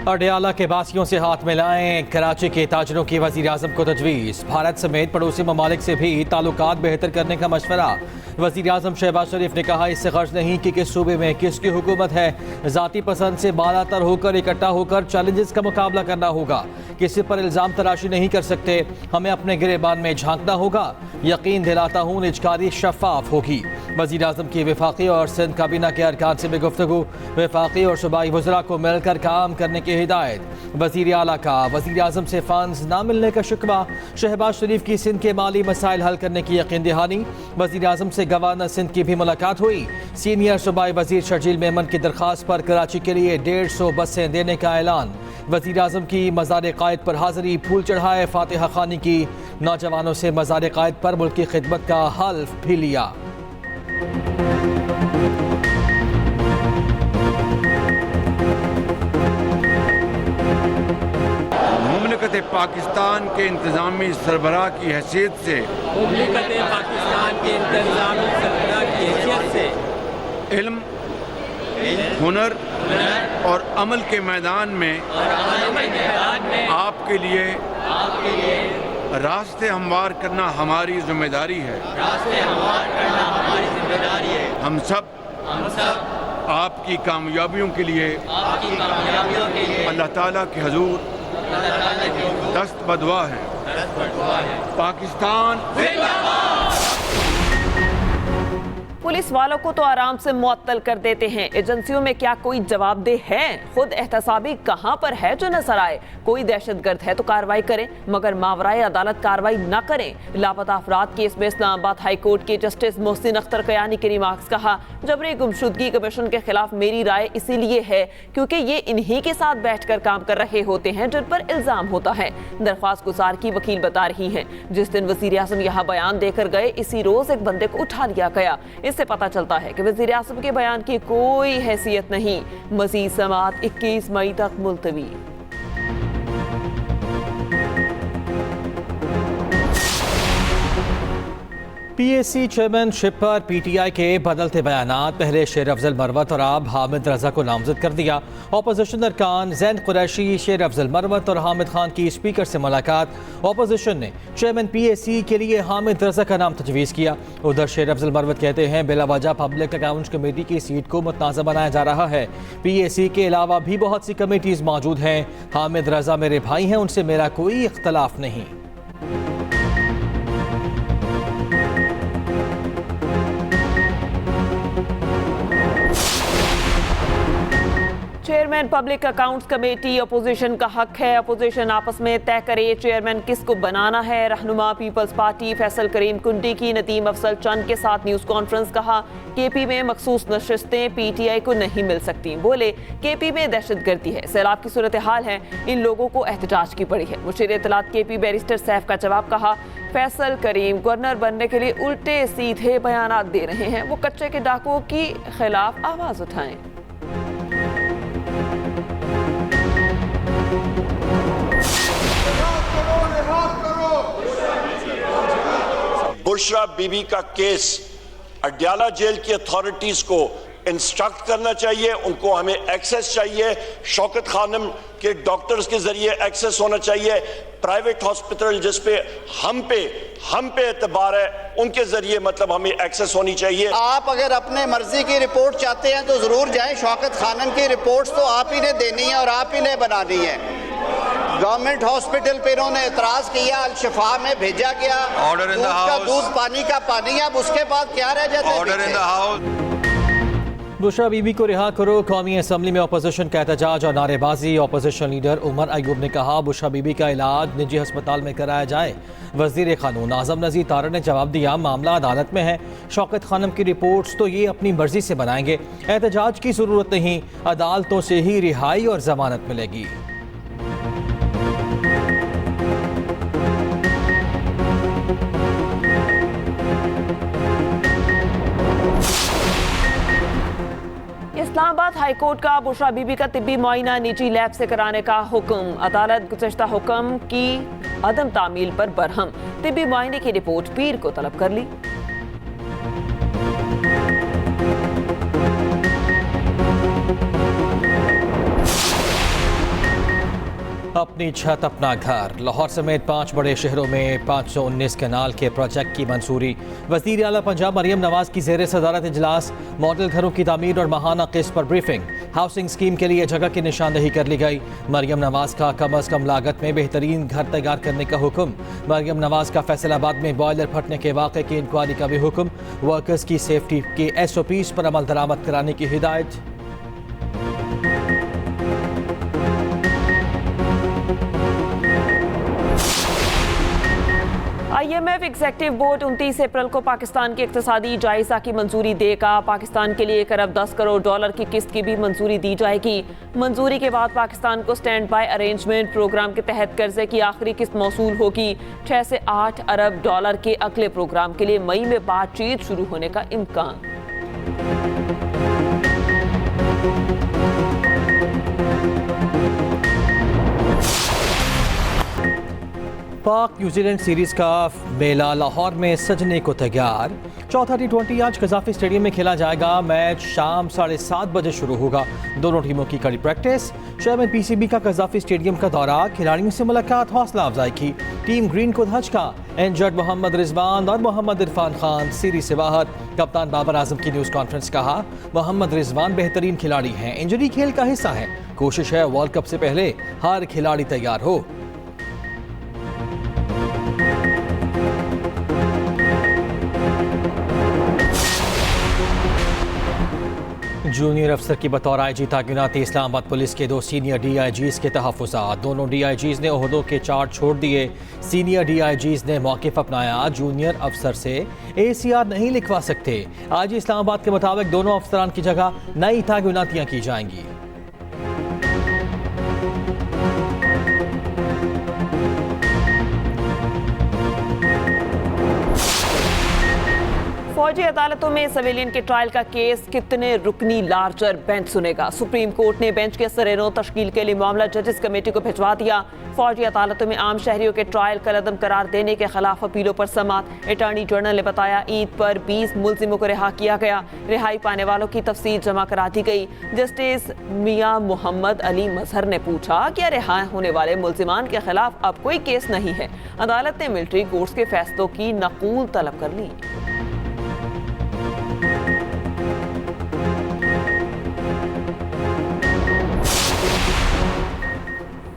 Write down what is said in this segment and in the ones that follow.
अडयाला के बासियों से हाथ मिलाएं, कराची के ताजरों की वज़ीर-ए-आज़म को तजवीज़। भारत समेत पड़ोसी ममालिक से भी ताल्लुकात बेहतर करने का मशवरा। वज़ीर-ए-आज़म शहबाज शरीफ ने कहा, इससे गर्ज नहीं कि किस सूबे में किसकी हुकूमत है, ज़ाती पसंद से बालातर होकर इकट्ठा होकर चैलेंजेस का मुकाबला करना होगा। किसी पर इल्ज़ाम तराशी नहीं कर सकते, हमें अपने गिरेबान में झांकना होगा। यकीन दिलाता हूँ निजकारी शफाफ होगी। वज़ीर-ए-आज़म की वफाकी और सिंध काबीना के अरकान से भी गुफ्तगू। वफाकी और सूबाई वज़रा को मिलकर काम करने की हिदायत। वज़ीर आला का वज़ीर-ए-आज़म से फंड्स न मिलने का शिकवा। शहबाज शरीफ की सिंध के माली मसाइल हल करने की यकीन दहानी। वज़ीर-ए-आज़म से गवर्नर सिंध की भी मुलाकात हुई। सीनियर सूबाई वज़ीर शर्जील मेमन की दरख्वास्त पर कराची के लिए 150 बसें देने का ऐलान। वज़ीर-ए-आज़म की मज़ार क़ायद पर हाज़िरी, फूल चढ़ाए, फातिहा खानी की। नौजवानों से मज़ार क़ायद पर मुल्क की खिदमत का हल्फ भी लिया। मुमलिकत पाकिस्तान के इंतज़ामी सरबराह की हैसियत से इल्म, हुनर और अमल के मैदान में आपके लिए रास्ते हमवार करना हमारी जिम्मेदारी है। हम सब आपकी कामयाबियों के लिए अल्लाह ताला के हुजूर दस्त बदुआ है। पाकिस्तान पुलिस वालों को तो आराम से मुअत्तल कर देते हैं, एजेंसियों में क्या कोई जवाबदेह है? खुद एहतसाबी कहां पर है जो नजर आए? कोई दहशतगर्द है तो कार्रवाई करें, मगर मावराए अदालत कार्रवाई न करें। लापता अफराद केस में इस्लामाबाद हाई कोर्ट के जस्टिस मोहसिन अख्तर कयानी के रिमार्क्स। कहा, जबरी गुमशुदगी कमीशन के खिलाफ मेरी राय इसीलिए है क्योंकि ये इन्हीं के साथ बैठकर काम कर रहे होते हैं जिन पर इल्जाम होता है। दरख्वास्त गुजार की वकील बता रही हैं, जिस दिन वज़ीर-ए-आज़म यहाँ बयान देकर गए, इसी रोज एक बंदे को उठा लिया गया। इससे पता चलता है कि वज़ीर-ए-आज़म के बयान की कोई हैसियत नहीं। मज़ीद समाअत 21 मई तक मुलतवी। पीएसी चेयरमैनशिप पर पीटीआई के बदलते बयानात। पहले शेर अफजल मरवत और अब हामिद रजा को नामजद कर दिया। ऑपोजिशन अरकान ज़ैन कुरैशी, शेर अफजल मरवत और हामिद खान की स्पीकर से मुलाकात। ऑपोजिशन ने चेयरमैन पीएसी के लिए हामिद रजा का नाम तजवीज़ किया। उधर शेर अफजल मरवत कहते हैं, बिला वजह पब्लिक अकाउंट्स कमेटी की सीट को मुतनाज़ बनाया जा रहा है। पीएसी के अलावा भी बहुत सी कमेटीज़ मौजूद हैं। हामिद रजा मेरे भाई हैं, उनसे मेरा कोई इख्तलाफ नहीं। Chairman public accounts committee opposition का हक है, अपोजिशन आपस में तय करे चेयरमैन किसको बनाना है। रहनुमा पीपल्स पार्टी फैसल करीम कुंडी की नदीम अफसल चंद के साथ न्यूज़ कॉन्फ्रेंस। कहा, केपी में मखसूस नशिस्तें पीटीआई को नहीं मिल सकती। बोले, केपी में दहशतगर्दी है, सैलाब की सूरत हाल है, इन लोगों को एहतजाज की पड़ी है। मुशीर इत्तलात केपी बैरिस्टर सैफ का जवाब। कहा, फैसल करीम गवर्नर बनने के लिए उल्टे सीधे बयानात दे रहे हैं, वो कच्चे के डाकुओं की खिलाफ आवाज उठाएं। बुशरा बीबी का केस अडयाला जेल की अथॉरिटीज को इंस्ट्रक्ट करना चाहिए, उनको हमें एक्सेस चाहिए। शौकत खानम के डॉक्टर्स के जरिए एक्सेस होना चाहिए। प्राइवेट हॉस्पिटल जिस पे हम पे एतबार है, उनके जरिए मतलब हमें एक्सेस होनी चाहिए। आप अगर अपने मर्जी की रिपोर्ट चाहते हैं तो जरूर जाएं। शौकत खानम की रिपोर्ट्स तो आप ही ने देनी है और आप ही ने बनानी है। गवर्नमेंट हॉस्पिटल पे इन्होंने एतराज किया, अल शिफा में भेजा गया, ऑर्डर इन द हाउस, दूध पानी का पानी। अब उसके बाद क्या रह जाता है? Order in the house. Bushra Bibi को रिहा करो। कौमी असम्बली में अपोजिशन का एहतजाज और नारेबाजी। अपोजिशन लीडर उमर अयूब ने कहा, बुशरा बीबी का इलाज निजी अस्पताल में कराया जाए। वजीर कानून आजम नज़ीर तारा ने जवाब दिया, मामला अदालत में है। शौकत खानम की रिपोर्ट्स तो ये अपनी मर्जी से बनाएंगे, एहतजाज की जरूरत नहीं, अदालतों से ही रिहाई और जमानत मिलेगी। इस्लामाबाद हाई कोर्ट का बुशरा बीबी का तिब्बी मुआयना निजी लैब से कराने का हुक्म। अदालत गुज़श्ता हुक्म की अदम तामील पर बरहम। तिब्बी मुआयने की रिपोर्ट पीर को तलब कर ली। अपनी छत अपना घर। लाहौर समेत 5 बड़े शहरों में 519 कैनाल के प्रोजेक्ट की मंजूरी। वज़ीर आला पंजाब मरियम नवाज की ज़ेर सदारत इजलास। मॉडल घरों की तामीर और माहाना किस्त पर ब्रीफिंग। हाउसिंग स्कीम के लिए जगह की निशानदही कर ली गई। मरियम नवाज का कम अज़ कम लागत में बेहतरीन घर तैयार करने का हुक्म। मरियम नवाज का फैसलाबाद में बॉयलर फटने के वाक़े की इंक्वायरी का भी हुक्म। वर्कर्स की सेफ्टी के SOPs पर अमल दरामद कराने की हिदायत। IMF एग्जेक्टिव बोर्ड 29 अप्रैल को पाकिस्तान के इक्तिसादी जायजा की मंजूरी देगा। पाकिस्तान के लिए $1 अरब 10 करोड़ डॉलर की किस्त की भी मंजूरी दी जाएगी। मंजूरी के बाद पाकिस्तान को स्टैंड बाय अरेंजमेंट प्रोग्राम के तहत कर्जे की आखिरी किस्त मौसूल होगी। 6 से 8 अरब डॉलर के अगले प्रोग्राम के लिए मई में बातचीत शुरू होने का इम्कान। पाक न्यूजीलैंड सीरीज का मेला लाहौर में सजने को तैयार। चौथा T20 आज कजाफी स्टेडियम में खेला जाएगा। मैच शाम 7:30 बजे शुरू होगा। दोनों टीमों की कड़ी प्रैक्टिस। चेयरमैन PCB का कजाफी स्टेडियम का दौरा, खिलाड़ियों से मुलाकात, हौसला अफजाई की। टीम ग्रीन को धचका। इंजर्ड मोहम्मद रिजवान और मोहम्मद इरफान खान सीरीज से बाहर। कप्तान बाबर आजम की न्यूज़ कॉन्फ्रेंस। कहा, मोहम्मद रिजवान बेहतरीन खिलाड़ी हैं, इंजरी खेल का हिस्सा है। कोशिश है वर्ल्ड कप से पहले हर खिलाड़ी तैयार हो। जूनियर अफसर की बतौर IG तैनात इस्लामाबाद पुलिस के 2 सीनियर DIGs के तहफ़्फ़ुज़ात। दोनों DIGs ने ओहदों के चार्ज छोड़ दिए। सीनियर DIGs ने मौक़िफ़ अपनाया, जूनियर अफसर से ACR नहीं लिखवा सकते। IG इस्लामाबाद के मुताबिक दोनों अफसरान की जगह नई तैनातियाँ की जाएंगी। फौजी अदालतों में सिविलियन के ट्रायल का केस कितने रुकनी लार्जर बेंच सुनेगा। सुप्रीम कोर्ट ने बेंच के सरेरों तश्कील के लिए मामला जजेस कमेटी को भिजवा दिया। फौजी अदालतों में आम शहरियों के ट्रायल कलअदम करार देने के खिलाफ अपीलों पर समाअत। अटॉर्नी जनरल ने बताया, ईद पर 20 मुलजिमों को रिहा किया गया। रिहाई पाने वालों की तफसील जमा करा दी गई। जस्टिस मियां मोहम्मद अली मजहर ने पूछा कि रिहा होने वाले मुलजिमान के खिलाफ अब कोई केस नहीं है। अदालत ने मिलिट्री कोर्ट्स के फैसलों की नकूल तलब कर ली।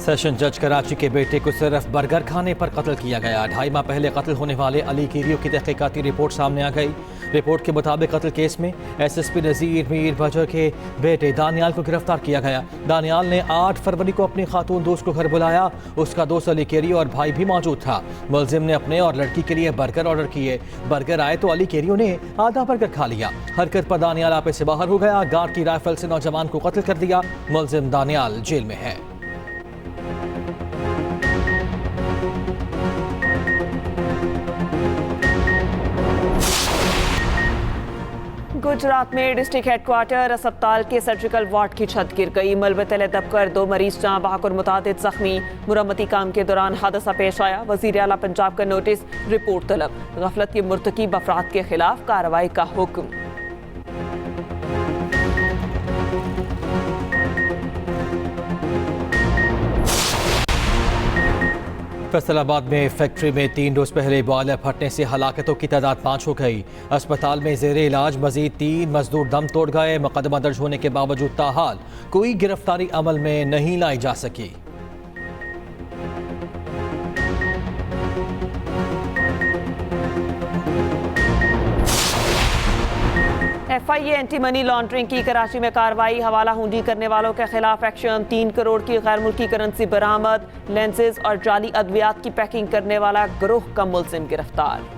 सेशन जज कराची के बेटे को सिर्फ बर्गर खाने पर कत्ल किया गया। 2.5 माह पहले कत्ल होने वाले अली कीरियो की तहकीकाती रिपोर्ट सामने आ गई। रिपोर्ट के मुताबिक कत्ल केस में SSP नज़ीर मीर बजर के बेटे दानियाल को गिरफ्तार किया गया। दानियाल ने 8 फरवरी को अपनी खातून दोस्त को घर बुलाया। उसका दोस्त अली कीरियो और भाई भी मौजूद था। मुलजिम ने अपने और लड़की के लिए बर्गर ऑर्डर किए। बर्गर आए तो अली कीरियो ने आधा बर्गर खा लिया। हरकत पर दानियाल आपे से बाहर हो गया। गार्ड की राइफल से नौजवान को कत्ल कर दिया। मुलजिम दानियाल जेल में है। गुजरात में डिस्ट्रिक्ट हेडक्वार्टर अस्पताल के सर्जिकल वार्ड की छत गिर गई। मलबे तले दबकर 2 मरीज जहां बहक और मुतादिद जख्मी। मुरम्मती काम के दौरान हादसा पेश आया। वजीर आला पंजाब का नोटिस, रिपोर्ट तलब। गफलत के मुर्तकिब अफराद के खिलाफ कार्रवाई का हुक्म। फैसलाबाद में फैक्ट्री में 3 रोज पहले बॉयलर फटने से हलाकतों की तादाद 5 हो गई। अस्पताल में जेर इलाज मजीद 3 मजदूर दम तोड़ गए। मुकदमा दर्ज होने के बावजूद ताहाल कोई गिरफ्तारी अमल में नहीं लाई जा सकी। FIA एंटी मनी लॉन्ड्रिंग की कराची में कार्रवाई। हवाला हुंडी करने वालों के खिलाफ एक्शन। 3 करोड़ की गैर मुल्की करेंसी बरामद। लेंसेज और जाली अद्वियात की पैकिंग करने वाला गिरोह का मुलजिम गिरफ्तार।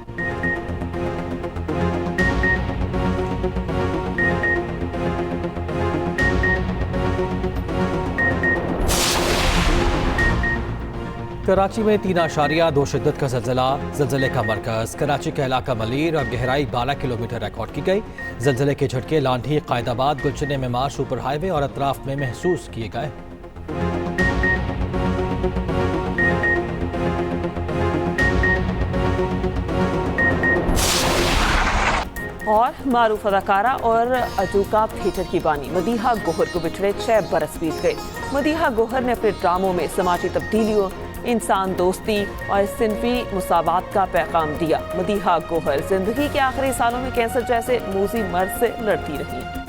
कराची में 3.2 शिद्दत का ज़लज़ले का मरकज़ कराची का इलाका मलीर और गहराई 12 किलोमीटर रिकॉर्ड की गई। ज़लज़ले के झटके लांढी, कायदाबाद, गुलचने में मार, सुपर हाईवे और अतराफ में महसूस किए गए। और मारूफ अदाकारा और अजूका थिएटर की बानी मदीहा गोहर को बिछड़े 6 बरस बीत गए। मदीहा गोहर ने अपने ड्रामों में समाजी तब्दीलियों, इंसान दोस्ती और सिनफी मुसावात का पैगाम दिया। मदीहा गोहर जिंदगी के आखिरी सालों में कैंसर जैसे मूजी मर्ज से लड़ती रही।